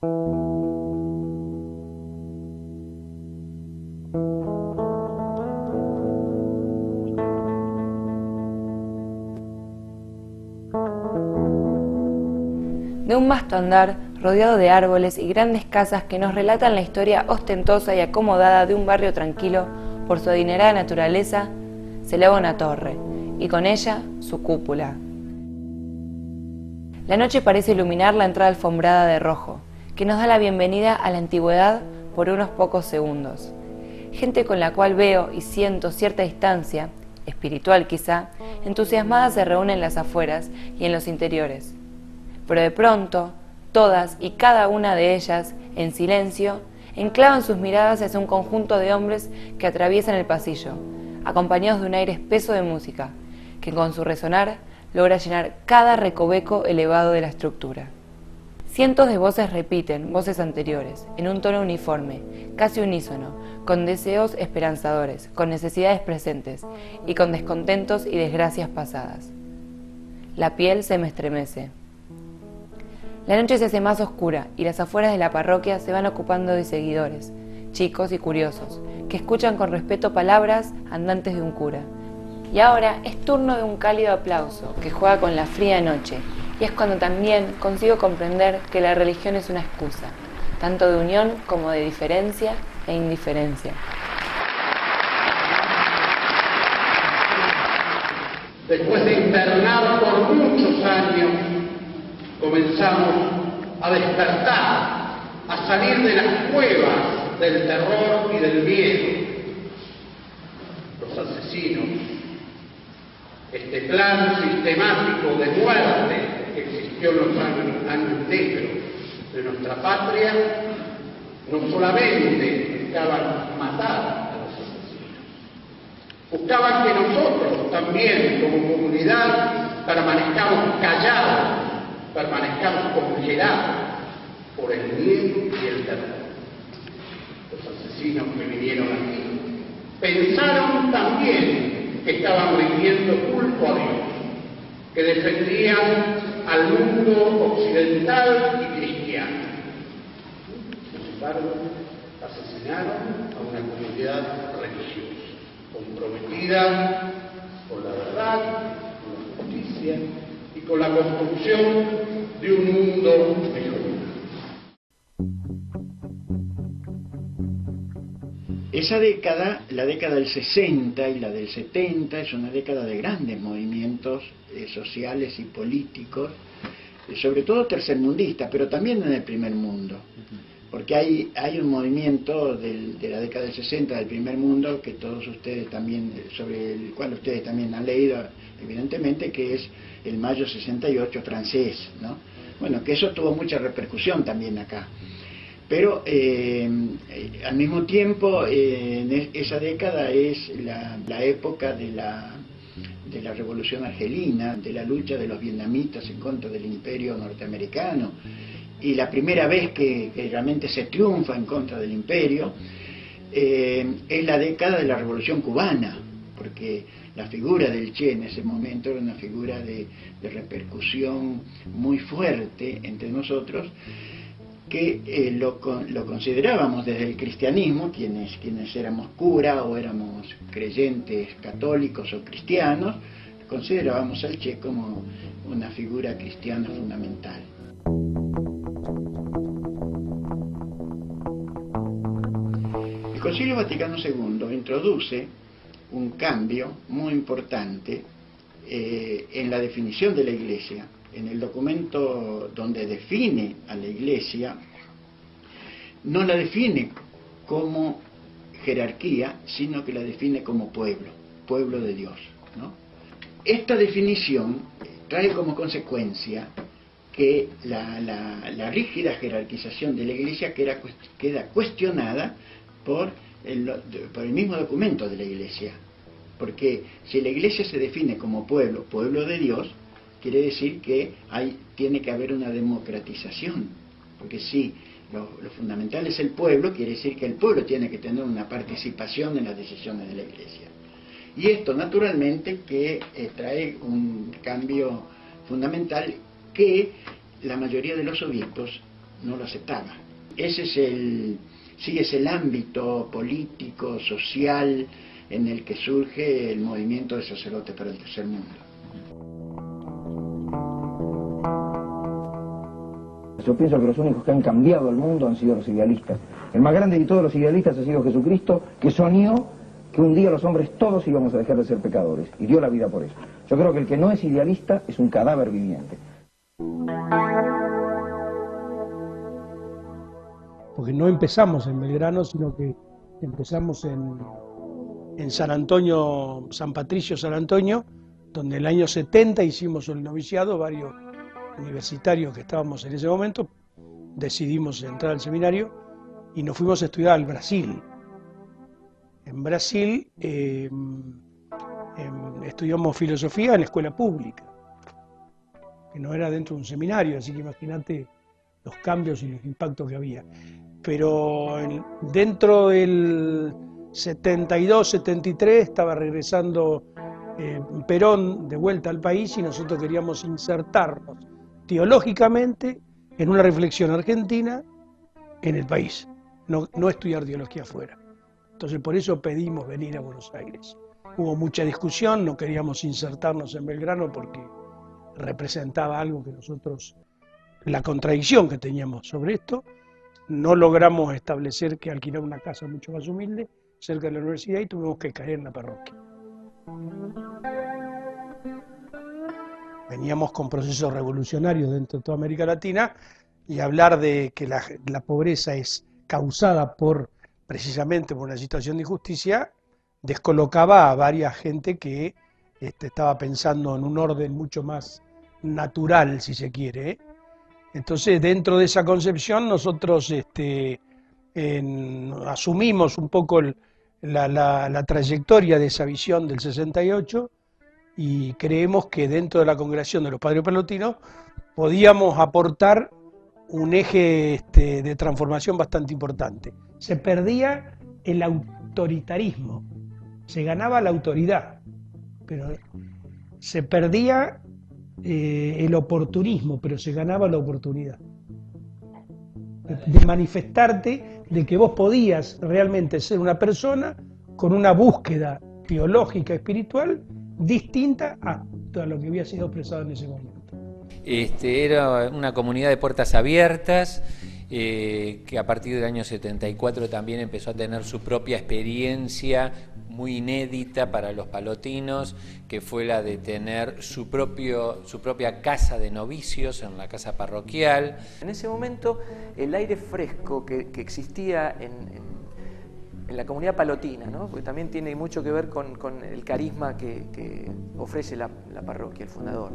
De un vasto andar, rodeado de árboles y grandes casas que nos relatan la historia ostentosa y acomodada de un barrio tranquilo por su adinerada naturaleza, se eleva una torre, y con ella su cúpula. La noche parece iluminar la entrada alfombrada de rojo, que nos da la bienvenida a la antigüedad por unos pocos segundos. Gente con la cual veo y siento cierta distancia, espiritual quizá, entusiasmada se reúne en las afueras y en los interiores. Pero de pronto, todas y cada una de ellas, en silencio, enclavan sus miradas hacia un conjunto de hombres que atraviesan el pasillo, acompañados de un aire espeso de música, que con su resonar logra llenar cada recoveco elevado de la estructura. Cientos de voces repiten voces anteriores, en un tono uniforme, casi unísono, con deseos esperanzadores, con necesidades presentes y con descontentos y desgracias pasadas. La piel se me estremece. La noche se hace más oscura y las afueras de la parroquia se van ocupando de seguidores, chicos y curiosos, que escuchan con respeto palabras andantes de un cura. Y ahora es turno de un cálido aplauso que juega con la fría noche, y es cuando también consigo comprender que la religión es una excusa, tanto de unión como de diferencia e indiferencia. Después de internar por muchos años, comenzamos a despertar, a salir de las cuevas del terror y del miedo. Los asesinos, este plan sistemático de muerte que existió en los años negros de nuestra patria, no solamente buscaban matar a los asesinos, buscaban que nosotros también como comunidad permanezcamos callados, permanezcamos congelados por el miedo y el terror. Los asesinos que vinieron aquí pensaron también que estaban rindiendo culto a Dios, que defendían al mundo occidental y cristiano. Sin embargo, asesinaron a una comunidad religiosa, comprometida con la verdad, con la justicia y con la construcción de un mundo mejor. Esa década, la década del 60 y la del 70, es una década de grandes movimientos sociales y políticos, sobre todo tercermundistas, pero también en el primer mundo. Porque hay un movimiento de la década del 60 del primer mundo que todos ustedes también, sobre el cual ustedes también han leído, evidentemente, que es el Mayo 68 francés, ¿no? Bueno, que eso tuvo mucha repercusión también acá. Pero al mismo tiempo, en esa década es la época de la Revolución Argelina, de la lucha de los vietnamitas en contra del Imperio norteamericano, y la primera vez que realmente se triunfa en contra del Imperio es la década de la Revolución Cubana, porque la figura del Che en ese momento era una figura de repercusión muy fuerte entre nosotros, que lo considerábamos desde el cristianismo, quienes éramos cura o éramos creyentes católicos o cristianos, considerábamos al Che como una figura cristiana fundamental. El Concilio Vaticano II introduce un cambio muy importante en la definición de la Iglesia. En el documento donde define a la Iglesia, no la define como jerarquía, sino que la define como pueblo de Dios, ¿no? Esta definición trae como consecuencia que la rígida jerarquización de la Iglesia queda cuestionada por el mismo documento de la Iglesia. Porque si la Iglesia se define como pueblo de Dios, quiere decir que tiene que haber una democratización, porque si lo fundamental es el pueblo, quiere decir que el pueblo tiene que tener una participación en las decisiones de la Iglesia. Y esto naturalmente que trae un cambio fundamental, que la mayoría de los obispos no lo aceptaba. Ese es el ámbito político, social, en el que surge el movimiento de sacerdotes para el tercer mundo. Yo pienso que los únicos que han cambiado el mundo han sido los idealistas. El más grande de todos los idealistas ha sido Jesucristo, que soñó que un día los hombres todos íbamos a dejar de ser pecadores, y dio la vida por eso. Yo creo que el que no es idealista es un cadáver viviente. Porque no empezamos en Belgrano, sino que empezamos en San Antonio, San Patricio, San Antonio, donde en el año 70 hicimos el noviciado, varios universitarios que estábamos en ese momento, decidimos entrar al seminario y nos fuimos a estudiar al Brasil. En Brasil estudiamos filosofía en la escuela pública, que no era dentro de un seminario, así que imagínate los cambios y los impactos que había. Pero dentro del 72, 73 estaba regresando Perón de vuelta al país y nosotros queríamos insertarnos teológicamente en una reflexión argentina en el país, no estudiar teología afuera. Entonces por eso pedimos venir a Buenos Aires. Hubo mucha discusión, no queríamos insertarnos en Belgrano porque representaba algo que nosotros, la contradicción que teníamos sobre esto. No logramos establecer que alquilar una casa mucho más humilde cerca de la universidad y tuvimos que caer en la parroquia. Veníamos con procesos revolucionarios dentro de toda América Latina y hablar de que la pobreza es causada precisamente por una situación de injusticia descolocaba a varias gente que estaba pensando en un orden mucho más natural, si se quiere, ¿eh? Entonces, dentro de esa concepción, nosotros asumimos un poco la trayectoria de esa visión del 68 y creemos que dentro de la congregación de los padres palotinos podíamos aportar un eje de transformación bastante importante. Se perdía el autoritarismo, se ganaba la autoridad, pero se perdía el oportunismo, pero se ganaba la oportunidad de manifestarte de que vos podías realmente ser una persona con una búsqueda teológica, espiritual, distinta a lo que había sido expresado en ese momento. Era una comunidad de puertas abiertas, que a partir del año 74 también empezó a tener su propia experiencia muy inédita para los palotinos, que fue la de tener su propia casa de novicios en la casa parroquial. En ese momento el aire fresco que existía en la comunidad palotina, ¿no? Porque también tiene mucho que ver con el carisma que ofrece la parroquia, el fundador,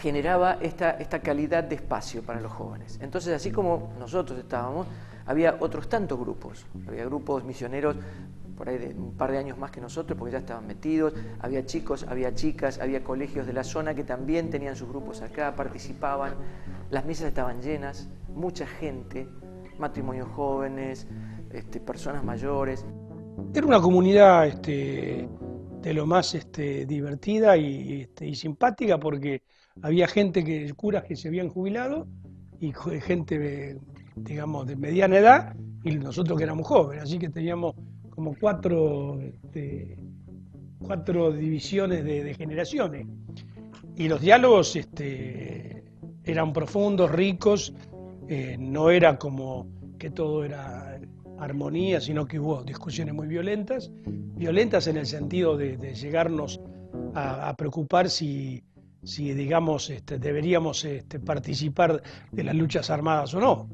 generaba esta calidad de espacio para los jóvenes. Entonces, así como nosotros estábamos, había otros tantos grupos, había grupos misioneros por ahí de un par de años más que nosotros, porque ya estaban metidos, había chicos, había chicas, había colegios de la zona que también tenían sus grupos acá, participaban, las misas estaban llenas, mucha gente, matrimonios jóvenes, personas mayores. Era una comunidad de lo más divertida y simpática, porque había curas que se habían jubilado y gente, digamos, de mediana edad, y nosotros que éramos jóvenes, así que teníamos como cuatro divisiones de generaciones. Y los diálogos eran profundos, ricos, no era como que todo era armonía, sino que hubo discusiones muy violentas en el sentido de llegarnos a preocupar si digamos, deberíamos participar de las luchas armadas o no,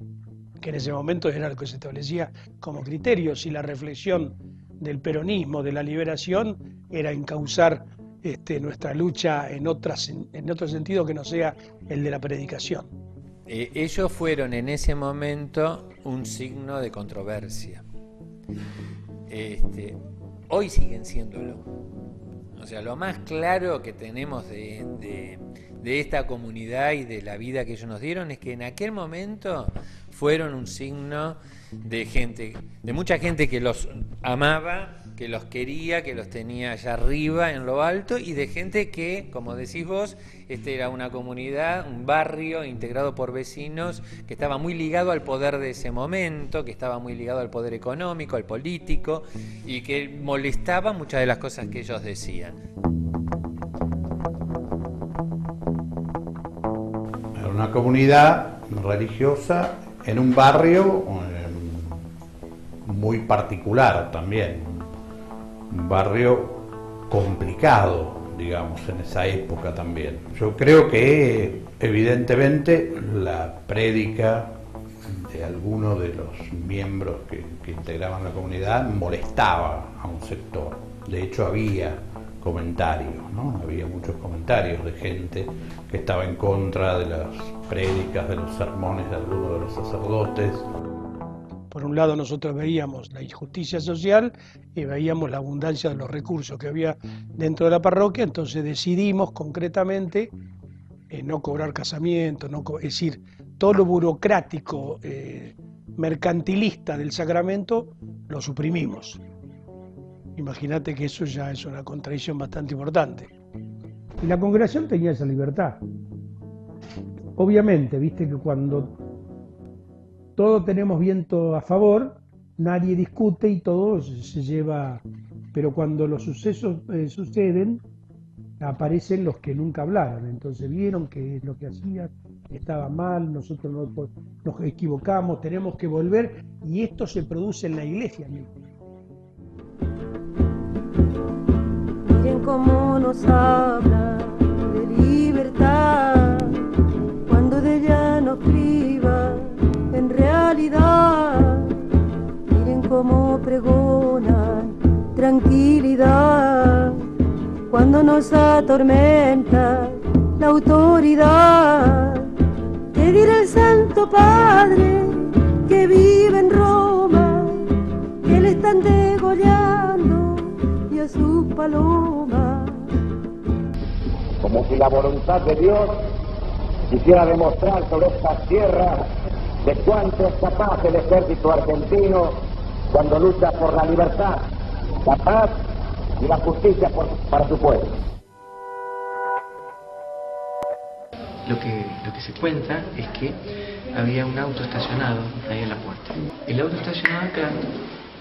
que en ese momento era lo que se establecía como criterio, si la reflexión del peronismo, de la liberación, era encauzar nuestra lucha en otro sentido que no sea el de la predicación. Ellos fueron en ese momento un signo de controversia. Hoy siguen siéndolo. O sea, lo más claro que tenemos de de esta comunidad y de la vida que ellos nos dieron es que en aquel momento fueron un signo de gente, de mucha gente que los amaba, que los quería, que los tenía allá arriba en lo alto, y de gente que, como decís vos, era una comunidad, un barrio integrado por vecinos que estaba muy ligado al poder de ese momento, que estaba muy ligado al poder económico, al político, y que molestaba muchas de las cosas que ellos decían. Era una comunidad religiosa en un barrio muy particular también, un barrio complicado, digamos, en esa época también. Yo creo que evidentemente la prédica de algunos de los miembros que integraban la comunidad molestaba a un sector. De hecho había comentarios, ¿no? Había muchos comentarios de gente que estaba en contra de las prédicas, de los sermones de algunos de los sacerdotes. Por un lado nosotros veíamos la injusticia social y veíamos la abundancia de los recursos que había dentro de la parroquia, entonces decidimos concretamente no cobrar casamiento, es decir, todo lo burocrático, mercantilista del sacramento lo suprimimos. Imagínate que eso ya es una contradicción bastante importante. Y la congregación tenía esa libertad. Obviamente, viste que cuando todos tenemos viento a favor, nadie discute y todo se lleva, pero cuando los sucesos suceden, aparecen los que nunca hablaron, entonces vieron que lo que hacían estaba mal, nosotros nos equivocamos, tenemos que volver, y esto se produce en la iglesia misma. Miren cómo nos habla de libertad, cuando de ella nos priva en realidad. Miren cómo pregonan tranquilidad, cuando nos atormenta la autoridad. ¿Qué dirá el Santo Padre que vive en Roma, que le están degollando y a sus palomas? Como si la voluntad de Dios quisiera demostrar sobre estas tierras de cuánto es capaz el ejército argentino cuando lucha por la libertad, la paz y la justicia para su pueblo. Lo que se cuenta es que había un auto estacionado ahí en la puerta. El auto estacionado acá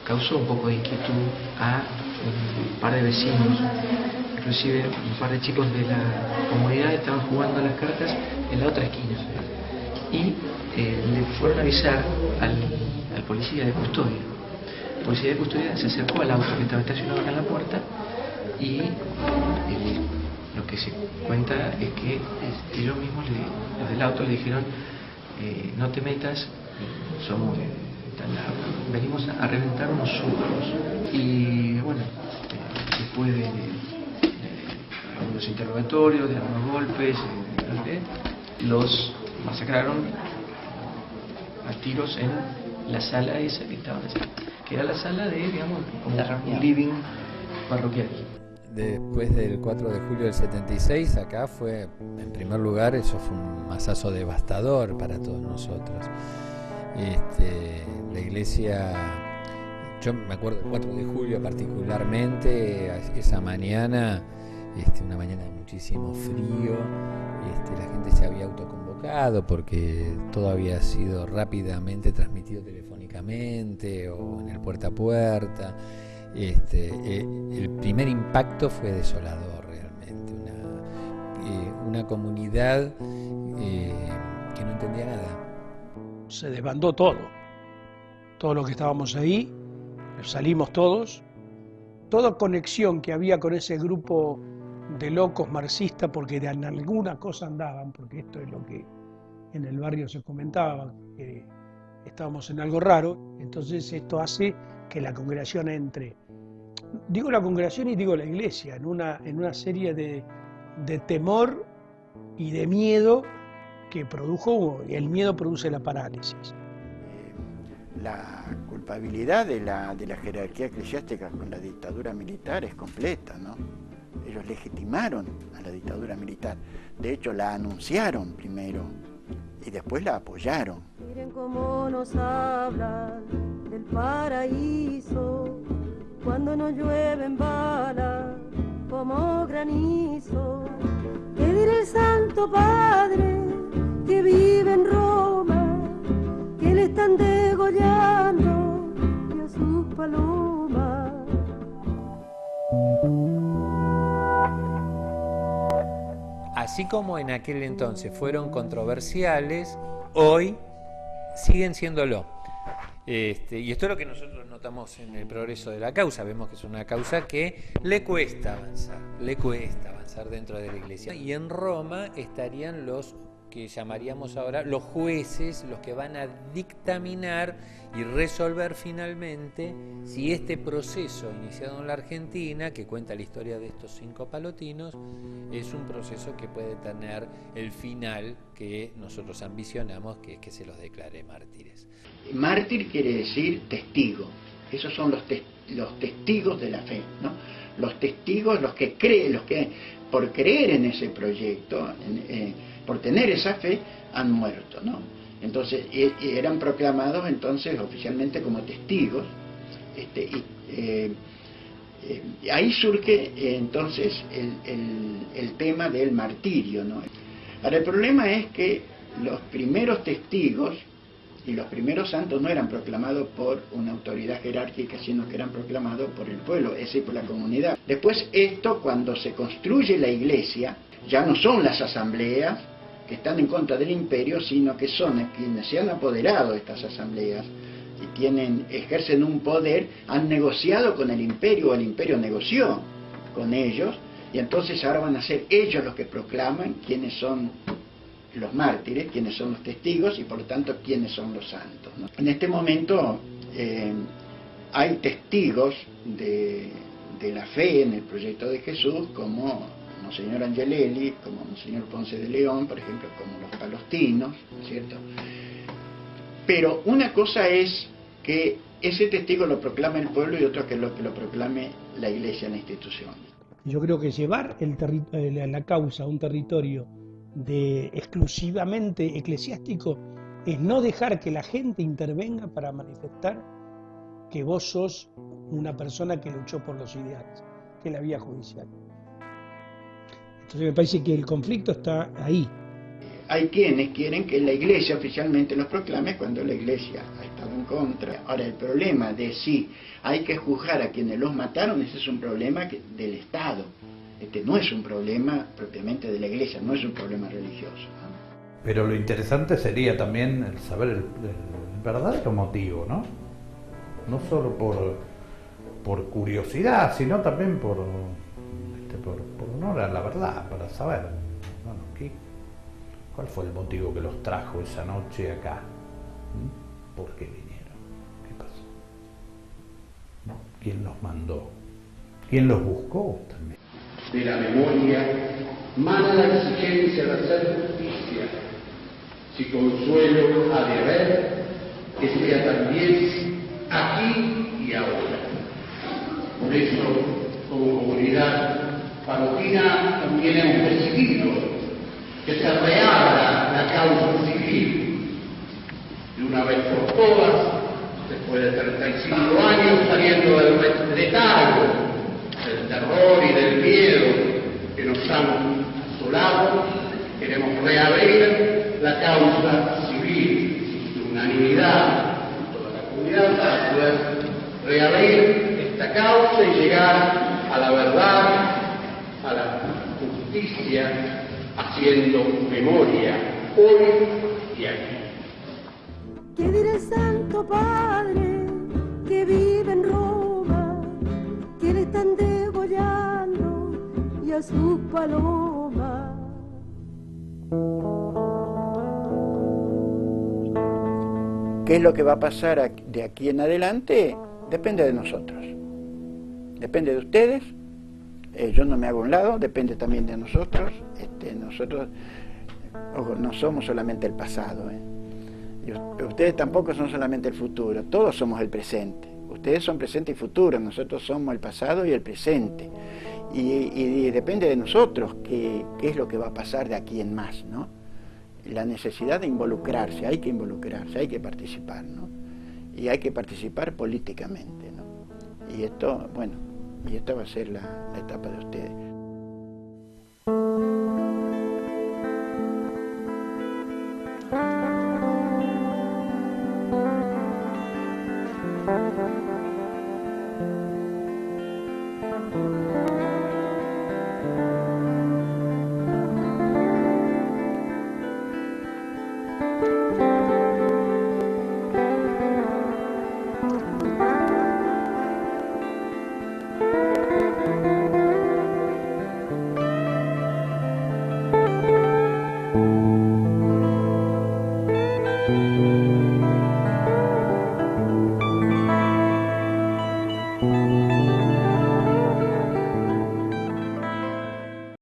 causó un poco de inquietud a un par de vecinos, inclusive un par de chicos de la comunidad estaban jugando a las cartas en la otra esquina. Y le fueron a avisar al policía de custodia. El policía de custodia se acercó al auto que estaba estacionado acá en la puerta y lo que se cuenta es que ellos mismos, los del auto, le dijeron no te metas, venimos a reventar unos surcos. Y bueno, después de algunos interrogatorios, de algunos golpes, los masacraron a tiros en la sala esa que estaba allí, que era la sala de, digamos, como un living parroquial. Después del 4 de julio del 76, acá fue, en primer lugar, eso fue un masazo devastador para todos nosotros. La iglesia, yo me acuerdo del 4 de julio particularmente, esa mañana, una mañana de muchísimo frío, la gente se había autoconvocado porque todo había sido rápidamente transmitido telefónicamente o en el puerta a puerta. El primer impacto fue desolador realmente, una comunidad que no entendía nada. Se desbandó todo lo que estábamos ahí, salimos todos, toda conexión que había con ese grupo de locos marxistas, porque en alguna cosa andaban, porque esto es lo que en el barrio se comentaba, que estábamos en algo raro, entonces esto hace que la congregación entre, digo la congregación y digo la iglesia, en una serie de temor y de miedo que produjo, y el miedo produce la parálisis. La culpabilidad de la jerarquía eclesiástica con la dictadura militar es completa, ¿no? Ellos legitimaron a la dictadura militar. De hecho, la anunciaron primero y después la apoyaron. Miren cómo nos hablan del paraíso, cuando nos llueven balas como granizo. ¿Qué dirá el Santo Padre que vive en Roma, que le están degollando y a sus palomas? Así como en aquel entonces fueron controversiales, hoy siguen siéndolo. Y esto es lo que nosotros notamos en el progreso de la causa. Vemos que es una causa que le cuesta avanzar dentro de la Iglesia. Y en Roma estarían los que llamaríamos ahora los jueces, los que van a dictaminar y resolver finalmente si este proceso iniciado en la Argentina, que cuenta la historia de estos 5 palotinos, es un proceso que puede tener el final que nosotros ambicionamos, que es que se los declare mártires. Mártir quiere decir testigo. Esos son los testigos de la fe, ¿no? Los testigos, los que creen, los que por creer en ese proyecto, por tener esa fe, han muerto, ¿no? Entonces eran proclamados entonces oficialmente como testigos, ahí surge entonces el tema del martirio, ¿no? Ahora el problema es que los primeros testigos y los primeros santos no eran proclamados por una autoridad jerárquica, sino que eran proclamados por el pueblo, es decir, por la comunidad. Después esto, cuando se construye la iglesia, ya no son las asambleas que están en contra del imperio, sino que son quienes se han apoderado de estas asambleas y ejercen un poder, han negociado con el imperio, o el imperio negoció con ellos, y entonces ahora van a ser ellos los que proclaman quiénes son los mártires, quiénes son los testigos y por lo tanto quiénes son los santos, ¿no? En este momento hay testigos de la fe en el proyecto de Jesús, como Monseñor Angelelli, como Monseñor Ponce de León, por ejemplo, como los palostinos, ¿no es cierto? Pero una cosa es que ese testigo lo proclame el pueblo y otra que lo proclame la Iglesia, la institución. Yo creo que llevar la causa a un territorio exclusivamente eclesiástico es no dejar que la gente intervenga para manifestar que vos sos una persona que luchó por los ideales, que es la vía judicial. Entonces me parece que el conflicto está ahí. Hay quienes quieren que la Iglesia oficialmente los proclame cuando la Iglesia ha estado en contra. Ahora, el problema de si hay que juzgar a quienes los mataron, ese es un problema del Estado. No es un problema propiamente de la Iglesia, no es un problema religioso, ¿no? Pero lo interesante sería también el saber el verdadero motivo, ¿no? No solo por curiosidad, sino también por honor a la verdad, para saber, bueno, ¿cuál fue el motivo que los trajo esa noche acá? ¿Por qué vinieron? ¿Qué pasó? ¿Quién los mandó? ¿Quién los buscó también? De la memoria mana la exigencia de hacer justicia. Si consuelo ha de haber, que sea también aquí y ahora. Por eso, como comunidad palotina, también hemos decidido que se reabra la causa civil de una vez por todas, después de 35 años saliendo del letargo, del terror y del miedo que nos han asolado. Queremos reabrir la causa civil de unanimidad en toda la comunidad para poder reabrir esta causa y llegar a la verdad, a la justicia, haciendo memoria hoy y aquí. ¿Qué dirá el Santo Padre que vive en Roma, que le están degollando y a sus palomas? ¿Qué es lo que va a pasar de aquí en adelante? Depende de nosotros. Depende de ustedes. Yo no me hago a un lado, depende también de nosotros. Nosotros ojo, no somos solamente el pasado. Ustedes tampoco son solamente el futuro. Todos somos el presente. Ustedes son presente y futuro. Nosotros somos el pasado y el presente. Y depende de nosotros qué es lo que va a pasar de aquí en más, ¿no? La necesidad de involucrarse, hay que participar, ¿no? Y hay que participar políticamente, ¿no? Y esto, bueno, y esta va a ser la etapa de ustedes.